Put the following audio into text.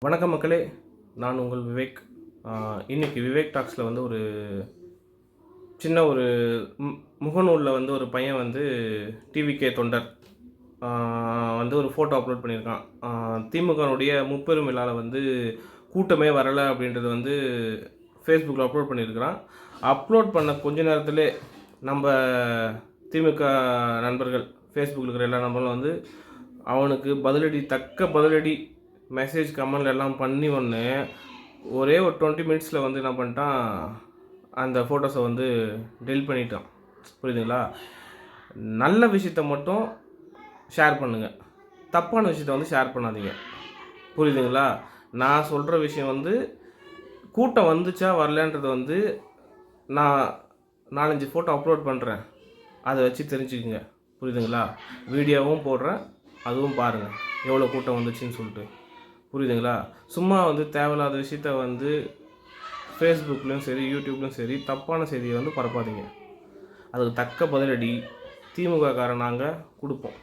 வணக்கம் மக்களே, நான் உங்கள் விவேக். இன்றைக்கி விவேக் டாக்ஸில் வந்து ஒரு சின்ன ஒரு முகநூலில் வந்து ஒரு பையன் வந்து டிவிகே தொண்டர் வந்து ஒரு ஃபோட்டோ அப்லோட் பண்ணியிருக்கான். திமுகனுடைய முப்பெரும் விழாவில் வந்து கூட்டமே வரலை அப்படின்றது வந்து ஃபேஸ்புக்கில் அப்லோட் பண்ணியிருக்கிறான். அப்லோட் பண்ண கொஞ்ச நேரத்திலே நம்ம திமுக நண்பர்கள், ஃபேஸ்புக்கில் இருக்கிற எல்லா நண்பர்களும் வந்து அவனுக்கு தக்க பதிலடி மெசேஜ் கமெண்ட் எல்லாம் பண்ணி ஒரே ஒரு 20 மினிட்ஸில் வந்து என்ன பண்ணிட்டான், அந்த ஃபோட்டோஸை வந்து டெலிட் பண்ணிட்டான். புரியுதுங்களா? நல்ல விஷயத்த மட்டும் ஷேர் பண்ணுங்கள், தப்பான விஷயத்த வந்து ஷேர் பண்ணாதீங்க. புரியுதுங்களா? நான் சொல்கிற விஷயம் வந்து கூட்டம் வந்துச்சா வரலன்றது வந்து நான் 4-5 ஃபோட்டோ அப்லோட் பண்ணுறேன், அதை வச்சு தெரிஞ்சுக்குங்க. புரியுதுங்களா? வீடியோவும் போடுறேன், அதுவும் பாருங்கள் எவ்வளோ கூட்டம் வந்துச்சுன்னு சொல்லிட்டு. புரியுதுங்களா? சும்மா வந்து தேவையில்லாத விஷயத்த வந்து ஃபேஸ்புக்லேயும் சரி யூடியூப்லேயும் சரி தப்பான செய்தியை வந்து பரப்பாதீங்க. அதுக்கு தக்க பதிலடி திமுக காரன் நாங்கள் கொடுப்போம்.